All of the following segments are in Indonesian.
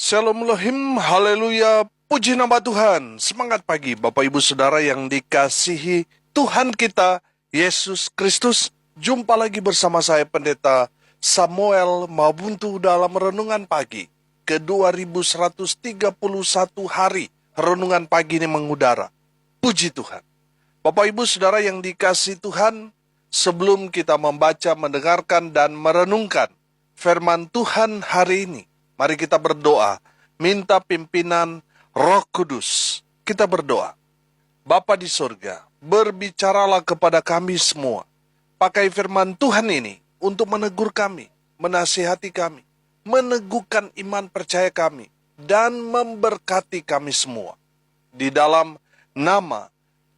Shalom Elohim, haleluya, puji nama Tuhan. Semangat pagi Bapak Ibu Saudara yang dikasihi Tuhan kita, Yesus Kristus. Jumpa lagi bersama saya Pendeta Samuel Mabuntu dalam Renungan Pagi ke 2131 hari. Renungan pagi ini mengudara. Puji Tuhan. Bapak Ibu Saudara yang dikasihi Tuhan, sebelum kita membaca, mendengarkan, dan merenungkan firman Tuhan hari ini, mari kita berdoa, minta pimpinan Roh Kudus. Kita berdoa. Bapa di surga, berbicaralah kepada kami semua. Pakai firman Tuhan ini untuk menegur kami, menasihati kami, meneguhkan iman percaya kami, dan memberkati kami semua. Di dalam nama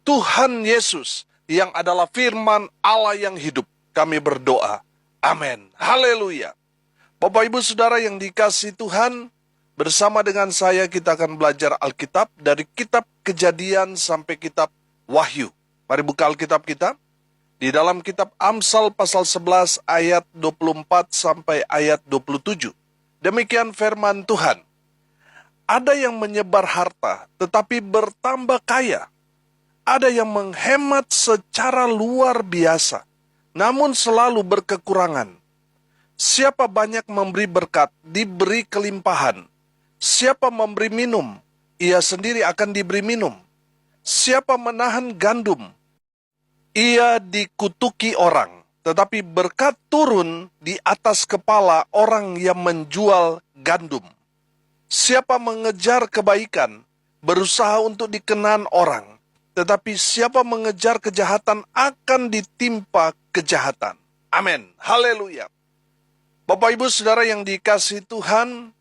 Tuhan Yesus yang adalah firman Allah yang hidup, kami berdoa. Amin. Haleluya. Bapak Ibu Saudara yang dikasihi Tuhan, bersama dengan saya kita akan belajar Alkitab dari kitab Kejadian sampai kitab Wahyu. Mari buka Alkitab kita. Di dalam kitab Amsal pasal 11 ayat 24 sampai ayat 27. Demikian firman Tuhan. Ada yang menyebar harta tetapi bertambah kaya. Ada yang menghemat secara luar biasa, namun selalu berkekurangan. Siapa banyak memberi berkat, diberi kelimpahan. Siapa memberi minum, ia sendiri akan diberi minum. Siapa menahan gandum, ia dikutuki orang. Tetapi berkat turun di atas kepala orang yang menjual gandum. Siapa mengejar kebaikan, berusaha untuk dikenan orang. Tetapi siapa mengejar kejahatan akan ditimpa kejahatan. Amin. Haleluya. Bapak Ibu Saudara yang dikasihi Tuhan,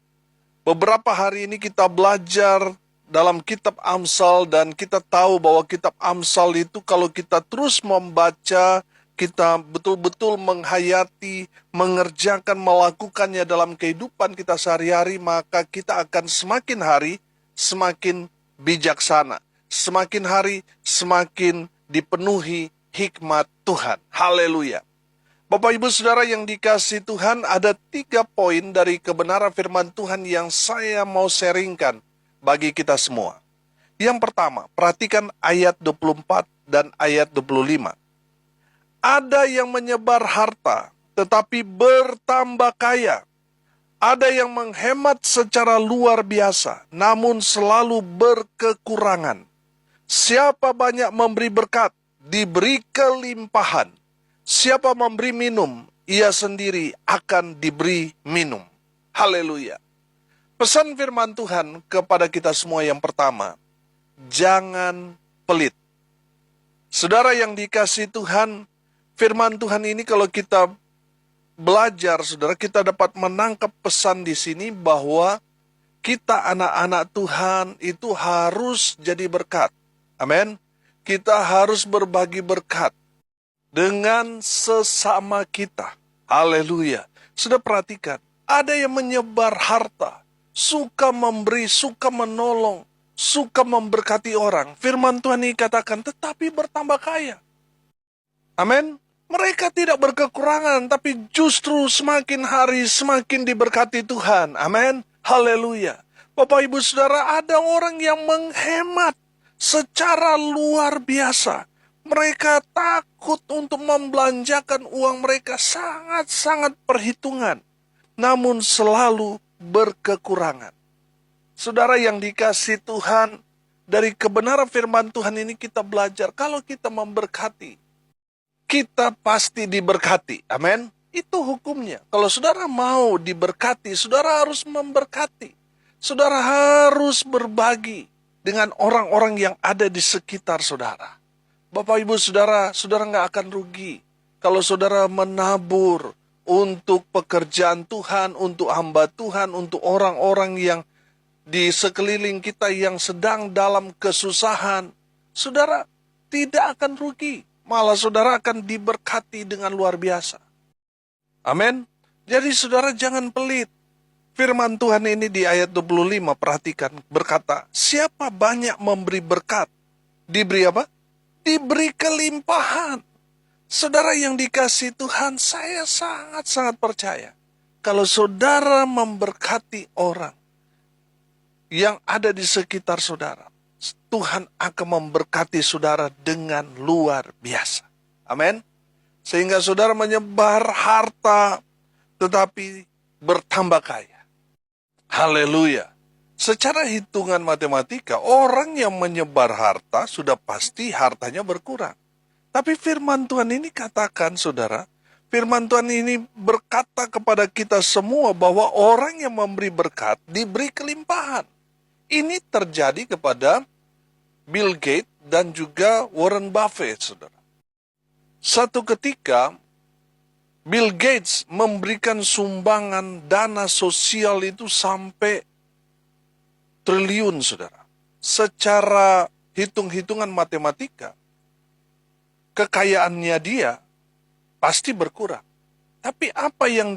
beberapa hari ini kita belajar dalam kitab Amsal dan kita tahu bahwa kitab Amsal itu kalau kita terus membaca, kita betul-betul menghayati, mengerjakan, melakukannya dalam kehidupan kita sehari-hari, maka kita akan semakin hari semakin bijaksana. Semakin hari semakin dipenuhi hikmat Tuhan. Haleluya. Bapak Ibu Saudara yang dikasihi Tuhan, ada 3 poin dari kebenaran firman Tuhan yang saya mau sharingkan bagi kita semua. Yang pertama, perhatikan ayat 24 dan ayat 25. Ada yang menyebar harta, tetapi bertambah kaya. Ada yang menghemat secara luar biasa, namun selalu berkekurangan. Siapa banyak memberi berkat, diberi kelimpahan. Siapa memberi minum, ia sendiri akan diberi minum. Haleluya. Pesan firman Tuhan kepada kita semua yang pertama, jangan pelit. Saudara yang dikasihi Tuhan, firman Tuhan ini kalau kita belajar, saudara, kita dapat menangkap pesan di sini bahwa kita anak-anak Tuhan itu harus jadi berkat. Amin. Kita harus berbagi berkat dengan sesama kita. Haleluya. Sudah perhatikan, ada yang menyebar harta, suka memberi, suka menolong, suka memberkati orang. Firman Tuhan ini katakan, tetapi bertambah kaya. Amin. Mereka tidak berkekurangan, tapi justru semakin hari semakin diberkati Tuhan. Amin. Haleluya. Bapak Ibu Saudara, ada orang yang menghemat secara luar biasa. Mereka takut untuk membelanjakan uang mereka, sangat-sangat perhitungan. Namun selalu berkekurangan. Saudara yang dikasihi Tuhan, dari kebenaran firman Tuhan ini kita belajar, kalau kita memberkati, kita pasti diberkati. Amin. Itu hukumnya. Kalau saudara mau diberkati, saudara harus memberkati. Saudara harus berbagi dengan orang-orang yang ada di sekitar saudara. Bapak Ibu Saudara, saudara nggak akan rugi kalau saudara menabur untuk pekerjaan Tuhan, untuk hamba Tuhan, untuk orang-orang yang di sekeliling kita yang sedang dalam kesusahan. Saudara tidak akan rugi, malah saudara akan diberkati dengan luar biasa. Amin. Jadi saudara jangan pelit. Firman Tuhan ini di ayat 25, perhatikan, berkata, siapa banyak memberi berkat, diberi apa? Diberi kelimpahan. Saudara yang dikasihi Tuhan, saya sangat-sangat percaya. Kalau saudara memberkati orang, yang ada di sekitar saudara, Tuhan akan memberkati saudara dengan luar biasa. Amin. Sehingga saudara menyebar harta, tetapi bertambah kaya. Haleluya. Secara hitungan matematika, orang yang menyebar harta sudah pasti hartanya berkurang. Tapi firman Tuhan ini katakan, saudara, firman Tuhan ini berkata kepada kita semua bahwa orang yang memberi berkat diberi kelimpahan. Ini terjadi kepada Bill Gates dan juga Warren Buffett, saudara. Satu ketika, Bill Gates memberikan sumbangan dana sosial itu sampai triliun, saudara. Secara hitung-hitungan matematika, kekayaannya dia pasti berkurang. Tapi apa yang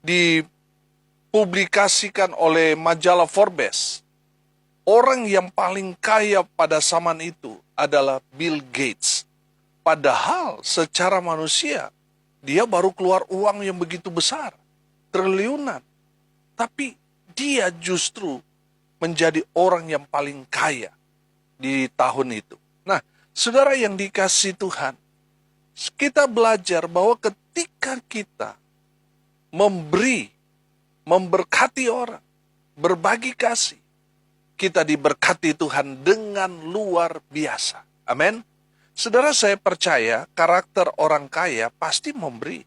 dipublikasikan oleh majalah Forbes, orang yang paling kaya pada zaman itu adalah Bill Gates. Padahal secara manusia, dia baru keluar uang yang begitu besar, triliunan. Tapi dia justru menjadi orang yang paling kaya di tahun itu. Nah, saudara yang dikasihi Tuhan, kita belajar bahwa ketika kita memberkati orang, berbagi kasih, kita diberkati Tuhan dengan luar biasa. Amin. Saudara, saya percaya karakter orang kaya pasti memberi.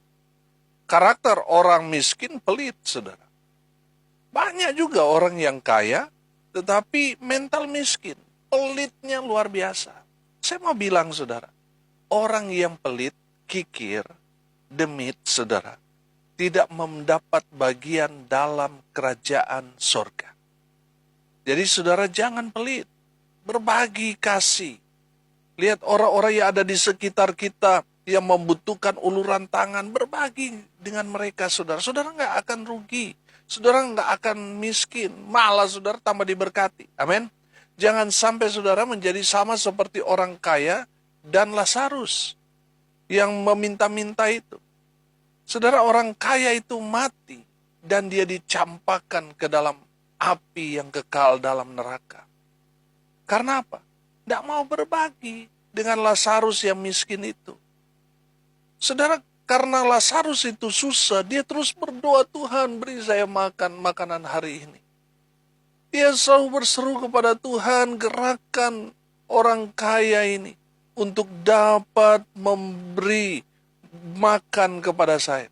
Karakter orang miskin pelit, saudara. Banyak juga orang yang kaya, tetapi mental miskin. Pelitnya luar biasa. Saya mau bilang, saudara, orang yang pelit, kikir, demit, saudara, tidak mendapat bagian dalam kerajaan sorga. Jadi saudara jangan pelit, berbagi kasih. Lihat orang-orang yang ada di sekitar kita yang membutuhkan uluran tangan, berbagi dengan mereka, saudara. Saudara nggak akan rugi, saudara nggak akan miskin, malah saudara tambah diberkati. Amin. Jangan sampai saudara menjadi sama seperti orang kaya dan Lazarus yang meminta-minta itu. Saudara, orang kaya itu mati dan dia dicampakkan ke dalam api yang kekal dalam neraka. Karena apa? Tidak mau berbagi dengan Lazarus yang miskin itu. Saudara, karena Lazarus itu susah, dia terus berdoa, Tuhan beri saya makan makanan hari ini. Dia selalu berseru kepada Tuhan, gerakan orang kaya ini untuk dapat memberi makan kepada saya.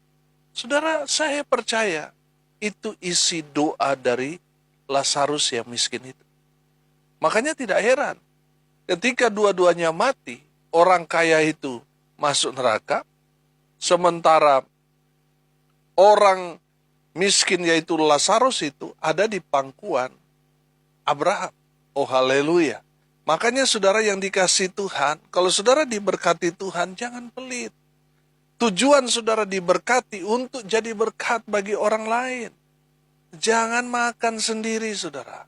Saudara, saya percaya itu isi doa dari Lazarus yang miskin itu. Makanya tidak heran, ketika dua-duanya mati, orang kaya itu masuk neraka, sementara orang miskin yaitu Lazarus itu ada di pangkuan Abraham. Oh haleluya. Makanya saudara yang dikasihi Tuhan, kalau saudara diberkati Tuhan, jangan pelit. Tujuan saudara diberkati untuk jadi berkat bagi orang lain. Jangan makan sendiri, saudara.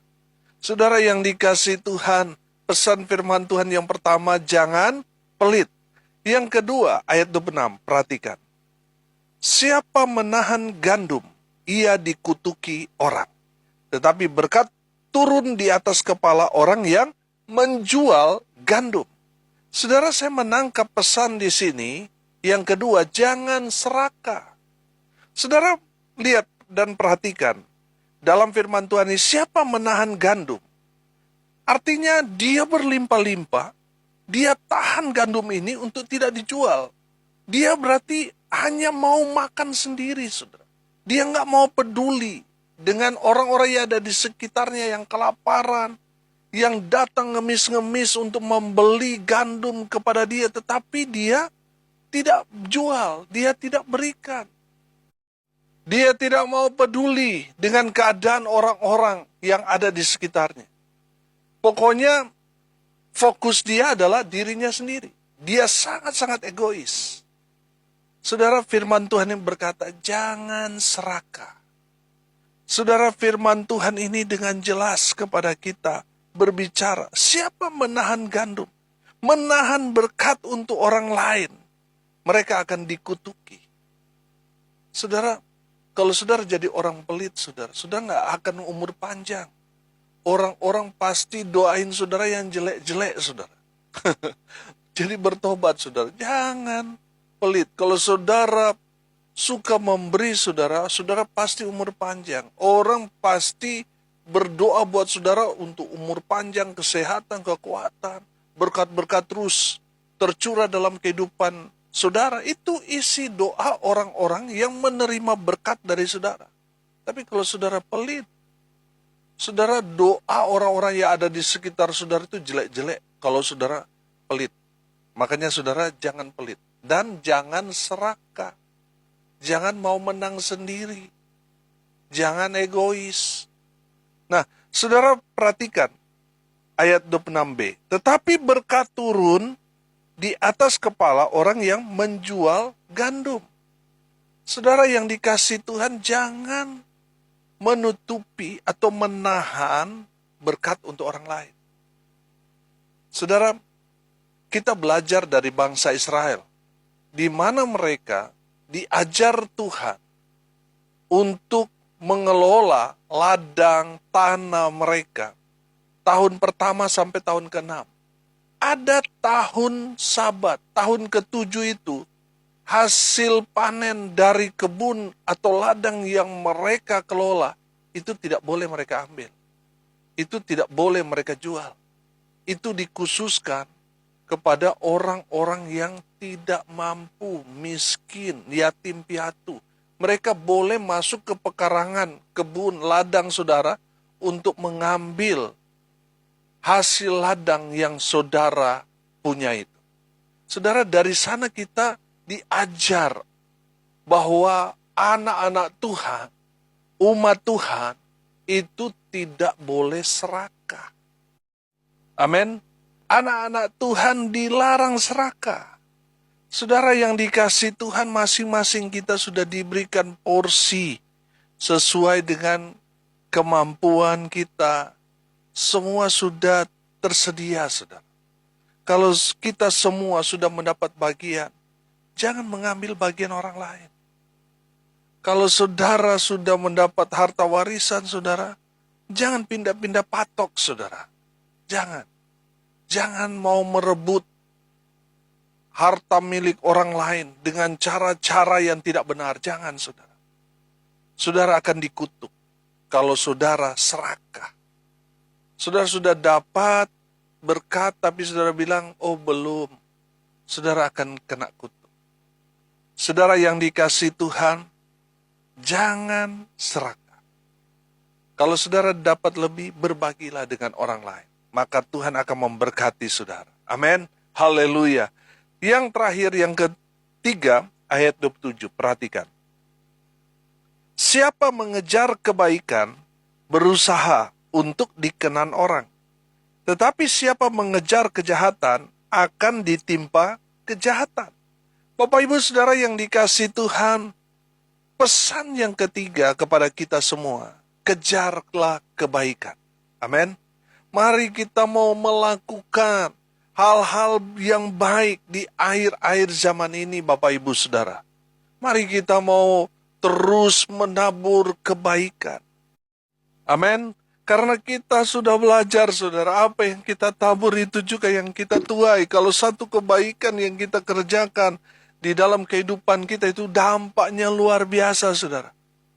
Saudara yang dikasihi Tuhan, pesan firman Tuhan yang pertama, jangan pelit. Yang kedua, ayat 26, perhatikan. Siapa menahan gandum, ia dikutuki orang. Tetapi berkat turun di atas kepala orang yang menjual gandum. Saudara, saya menangkap pesan di sini. Yang kedua, jangan serakah. Saudara, lihat dan perhatikan. Dalam firman Tuhan ini, siapa menahan gandum? Artinya dia berlimpah-limpah, dia tahan gandum ini untuk tidak dijual. Dia berarti hanya mau makan sendiri, saudara. Dia nggak mau peduli dengan orang-orang yang ada di sekitarnya yang kelaparan, yang datang ngemis-ngemis untuk membeli gandum kepada dia, tetapi dia tidak jual, dia tidak berikan. Dia tidak mau peduli dengan keadaan orang-orang yang ada di sekitarnya. Pokoknya fokus dia adalah dirinya sendiri. Dia sangat-sangat egois. Saudara, firman Tuhan yang berkata, jangan serakah. Saudara, firman Tuhan ini dengan jelas kepada kita berbicara, siapa menahan gandum, menahan berkat untuk orang lain, mereka akan dikutuki. Saudara, kalau saudara jadi orang pelit, saudara nggak akan umur panjang. orang-orang pasti doain saudara yang jelek-jelek, saudara. Jadi bertobat, saudara. Jangan pelit. Kalau saudara suka memberi, saudara, saudara pasti umur panjang. Orang pasti berdoa buat saudara untuk umur panjang, kesehatan, kekuatan, berkat-berkat terus tercurah dalam kehidupan saudara. Itu isi doa orang-orang yang menerima berkat dari saudara. Tapi kalau saudara pelit, saudara doa orang-orang yang ada di sekitar saudara itu jelek-jelek. Kalau saudara pelit, makanya saudara jangan pelit. Dan jangan serakah. Jangan mau menang sendiri. Jangan egois. Nah, saudara perhatikan ayat 26b. Tetapi berkat turun di atas kepala orang yang menjual gandum. Saudara yang dikasihi Tuhan, jangan menutupi atau menahan berkat untuk orang lain. Saudara, kita belajar dari bangsa Israel, di mana mereka diajar Tuhan untuk mengelola ladang tanah mereka tahun pertama sampai tahun ke-6. Ada tahun Sabat, tahun ke-7 itu hasil panen dari kebun atau ladang yang mereka kelola itu tidak boleh mereka ambil. Itu tidak boleh mereka jual. Itu dikhususkan kepada orang-orang yang tidak mampu, miskin, yatim piatu. Mereka boleh masuk ke pekarangan, kebun, ladang saudara untuk mengambil hasil ladang yang saudara punya itu. Saudara, dari sana kita diajar bahwa anak-anak Tuhan, umat Tuhan, itu tidak boleh serakah. Amin. Anak-anak Tuhan dilarang serakah. Saudara yang dikasihi Tuhan, masing-masing kita sudah diberikan porsi sesuai dengan kemampuan kita. Semua sudah tersedia, saudara. Kalau kita semua sudah mendapat bagian, jangan mengambil bagian orang lain. Kalau saudara sudah mendapat harta warisan, saudara, jangan pindah-pindah patok, saudara. Jangan. Jangan mau merebut harta milik orang lain dengan cara-cara yang tidak benar. Jangan, saudara. Saudara akan dikutuk kalau saudara serakah. Saudara sudah dapat berkat, tapi saudara bilang, oh belum. Saudara akan kena kutuk. Saudara yang dikasihi Tuhan, jangan serakah. Kalau saudara dapat lebih, berbagilah dengan orang lain. Maka Tuhan akan memberkati saudara. Amin. Haleluya. Yang terakhir, yang ketiga, ayat 27. Perhatikan. Siapa mengejar kebaikan, berusaha untuk dikenan orang. Tetapi siapa mengejar kejahatan, akan ditimpa kejahatan. Bapak Ibu Saudara yang dikasihi Tuhan, pesan yang ketiga kepada kita semua, kejarlah kebaikan. Amin. Mari kita mau melakukan hal-hal yang baik di akhir-akhir zaman ini, Bapak Ibu Saudara. Mari kita mau terus menabur kebaikan. Amin. Karena kita sudah belajar, saudara, apa yang kita tabur itu juga yang kita tuai. Kalau satu kebaikan yang kita kerjakan di dalam kehidupan kita itu dampaknya luar biasa, saudara.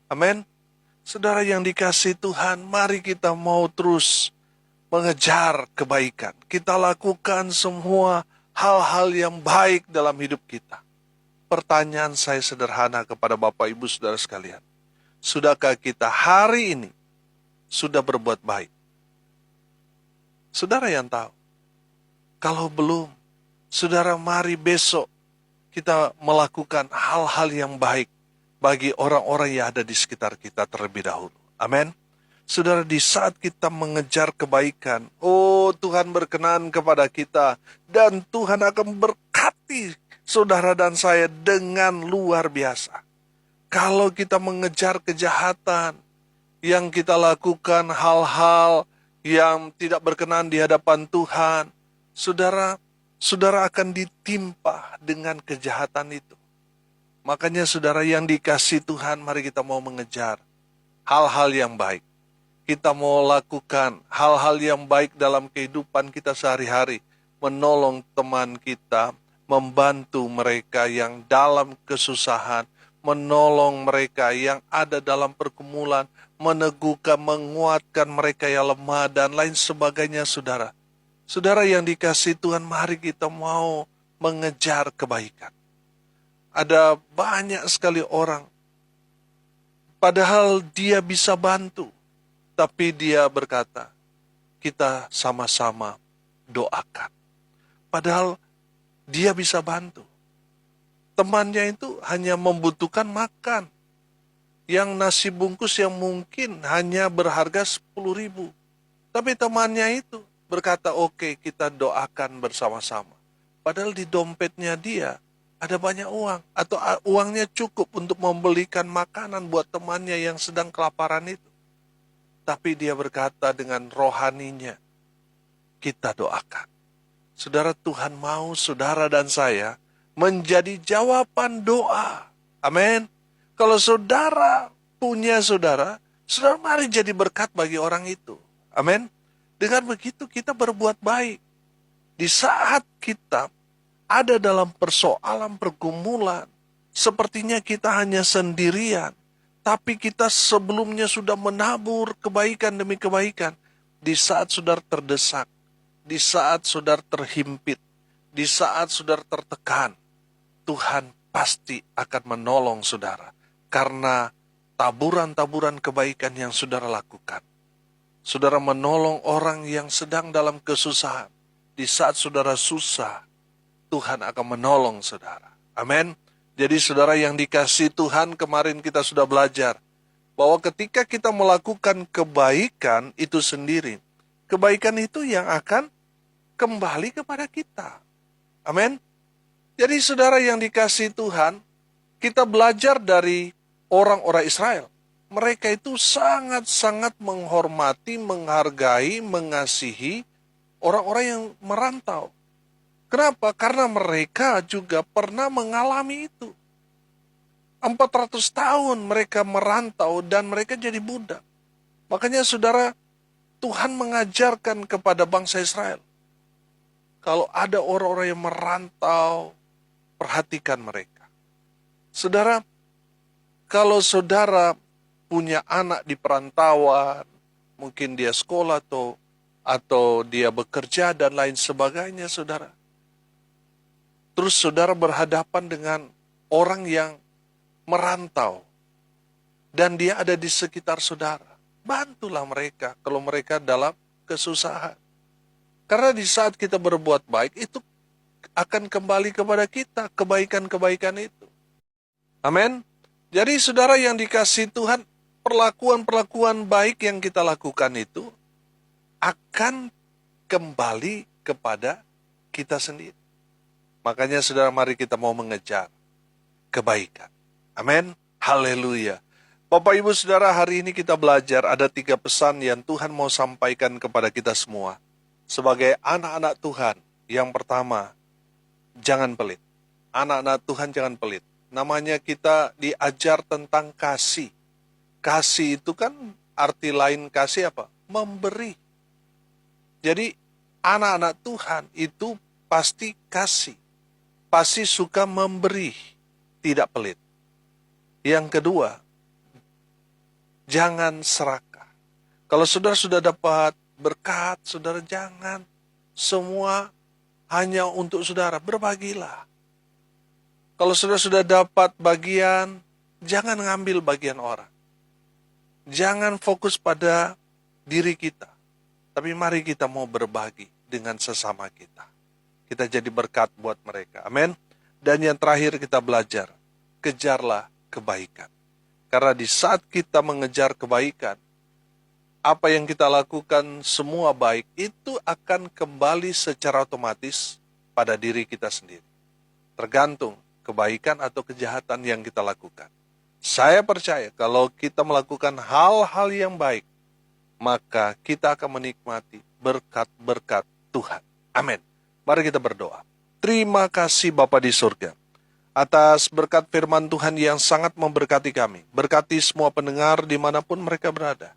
Amin. Saudara yang dikasihi Tuhan, mari kita mau terus mengejar kebaikan. Kita lakukan semua hal-hal yang baik dalam hidup kita. Pertanyaan saya sederhana kepada Bapak Ibu Saudara sekalian. Sudahkah kita hari ini sudah berbuat baik? Saudara yang tahu. Kalau belum, saudara mari besok kita melakukan hal-hal yang baik bagi orang-orang yang ada di sekitar kita terlebih dahulu. Amin. Saudara, di saat kita mengejar kebaikan, oh Tuhan berkenan kepada kita, dan Tuhan akan berkati saudara dan saya dengan luar biasa. Kalau kita mengejar kejahatan, yang kita lakukan hal-hal yang tidak berkenan di hadapan Tuhan, saudara akan ditimpa dengan kejahatan itu. Makanya saudara yang dikasihi Tuhan, mari kita mau mengejar hal-hal yang baik. kita mau lakukan hal-hal yang baik dalam kehidupan kita sehari-hari, menolong teman kita, membantu mereka yang dalam kesusahan, menolong mereka yang ada dalam pergumulan, meneguhkan, menguatkan mereka yang lemah, dan lain sebagainya, saudara. Saudara yang dikasihi Tuhan, mari kita mau mengejar kebaikan. Ada banyak sekali orang, padahal dia bisa bantu, tapi dia berkata, kita sama-sama doakan. Padahal dia bisa bantu. Temannya itu hanya membutuhkan makan. Yang nasi bungkus yang mungkin hanya berharga 10.000. Tapi temannya itu berkata, oke, kita doakan bersama-sama. Padahal di dompetnya dia ada banyak uang. Atau uangnya cukup untuk membelikan makanan buat temannya yang sedang kelaparan itu. Tapi dia berkata dengan rohaninya, kita doakan. Saudara, Tuhan mau saudara dan saya menjadi jawaban doa. Amin. Kalau saudara punya saudara mari jadi berkat bagi orang itu. Amin. Dengan begitu kita berbuat baik. Di saat kita ada dalam persoalan pergumulan, sepertinya kita hanya sendirian, tapi kita sebelumnya sudah menabur kebaikan demi kebaikan. Di saat saudara terdesak, di saat saudara terhimpit, di saat saudara tertekan, Tuhan pasti akan menolong saudara. Karena taburan-taburan kebaikan yang saudara lakukan. Saudara menolong orang yang sedang dalam kesusahan. Di saat saudara susah, Tuhan akan menolong saudara. Amin. Jadi saudara yang dikasihi Tuhan, kemarin kita sudah belajar bahwa ketika kita melakukan kebaikan itu sendiri, kebaikan itu yang akan kembali kepada kita. Amin. Jadi saudara yang dikasihi Tuhan, kita belajar dari orang-orang Israel. Mereka itu sangat-sangat menghormati, menghargai, mengasihi orang-orang yang merantau. Kenapa? Karena mereka juga pernah mengalami itu. 400 tahun mereka merantau dan mereka jadi budak. Makanya saudara, Tuhan mengajarkan kepada bangsa Israel. Kalau ada orang-orang yang merantau, perhatikan mereka. Saudara, kalau saudara punya anak di perantauan, mungkin dia sekolah atau dia bekerja dan lain sebagainya, saudara. Terus saudara berhadapan dengan orang yang merantau dan dia ada di sekitar saudara. Bantulah mereka kalau mereka dalam kesusahan. Karena di saat kita berbuat baik, itu akan kembali kepada kita, kebaikan-kebaikan itu. Amin. Jadi saudara yang dikasihi Tuhan, perlakuan-perlakuan baik yang kita lakukan itu akan kembali kepada kita sendiri. Makanya saudara, mari kita mau mengejar kebaikan. Amin. Haleluya. Bapak Ibu Saudara, hari ini kita belajar ada 3 pesan yang Tuhan mau sampaikan kepada kita semua. Sebagai anak-anak Tuhan, yang pertama, jangan pelit. Anak-anak Tuhan jangan pelit. Namanya kita diajar tentang kasih. Kasih itu kan arti lain kasih apa? Memberi. Jadi anak-anak Tuhan itu pasti kasih. Pasti suka memberi, tidak pelit. Yang kedua, jangan serakah. Kalau saudara sudah dapat berkat, saudara jangan semua hanya untuk saudara, berbagilah. Kalau saudara sudah dapat bagian, jangan ngambil bagian orang. Jangan fokus pada diri kita. Tapi mari kita mau berbagi dengan sesama kita. Kita jadi berkat buat mereka. Amin. Dan yang terakhir kita belajar, kejarlah kebaikan. Karena di saat kita mengejar kebaikan, apa yang kita lakukan semua baik, itu akan kembali secara otomatis pada diri kita sendiri. Tergantung kebaikan atau kejahatan yang kita lakukan. Saya percaya kalau kita melakukan hal-hal yang baik, maka kita akan menikmati berkat-berkat Tuhan. Amin. Mari kita berdoa. Terima kasih Bapa di surga, atas berkat firman Tuhan yang sangat memberkati kami. Berkati semua pendengar dimanapun mereka berada.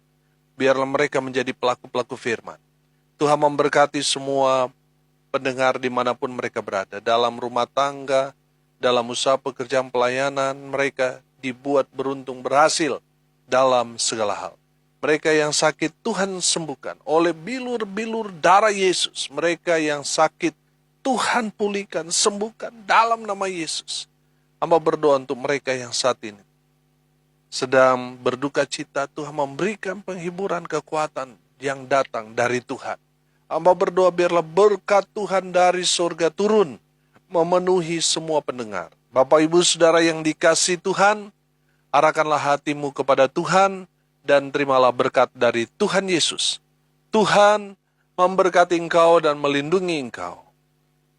biarlah mereka menjadi pelaku-pelaku firman. Tuhan memberkati semua pendengar dimanapun mereka berada, dalam rumah tangga, dalam usaha pekerjaan pelayanan, mereka dibuat beruntung berhasil dalam segala hal. Mereka yang sakit Tuhan sembuhkan oleh bilur-bilur darah Yesus. Mereka yang sakit Tuhan pulihkan, sembuhkan dalam nama Yesus. Hamba berdoa untuk mereka yang saat ini sedang berduka cita, Tuhan memberikan penghiburan kekuatan yang datang dari Tuhan. Hamba berdoa biarlah berkat Tuhan dari surga turun, memenuhi semua pendengar. Bapak Ibu Saudara yang dikasihi Tuhan, arahkanlah hatimu kepada Tuhan, dan terimalah berkat dari Tuhan Yesus. Tuhan memberkati engkau dan melindungi engkau.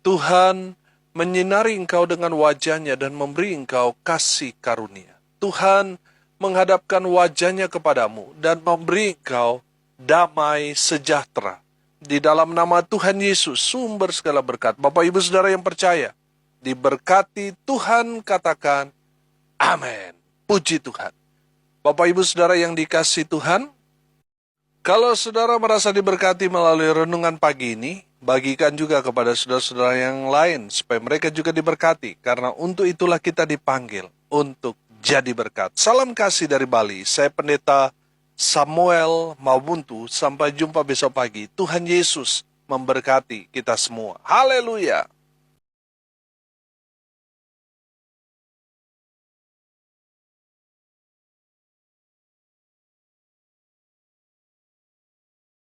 Tuhan menyinari engkau dengan wajahnya dan memberi engkau kasih karunia. Tuhan menghadapkan wajahnya kepadamu dan memberi engkau damai sejahtera. Di dalam nama Tuhan Yesus, sumber segala berkat. Bapak Ibu Saudara yang percaya, diberkati Tuhan, katakan amin. Puji Tuhan. Bapak Ibu Saudara yang dikasihi Tuhan, kalau saudara merasa diberkati melalui renungan pagi ini, bagikan juga kepada saudara-saudara yang lain supaya mereka juga diberkati. Karena untuk itulah kita dipanggil untuk jadi berkat. Salam kasih dari Bali. Saya Pendeta Samuel Mabuntu. Sampai jumpa besok pagi. Tuhan Yesus memberkati kita semua. Haleluya.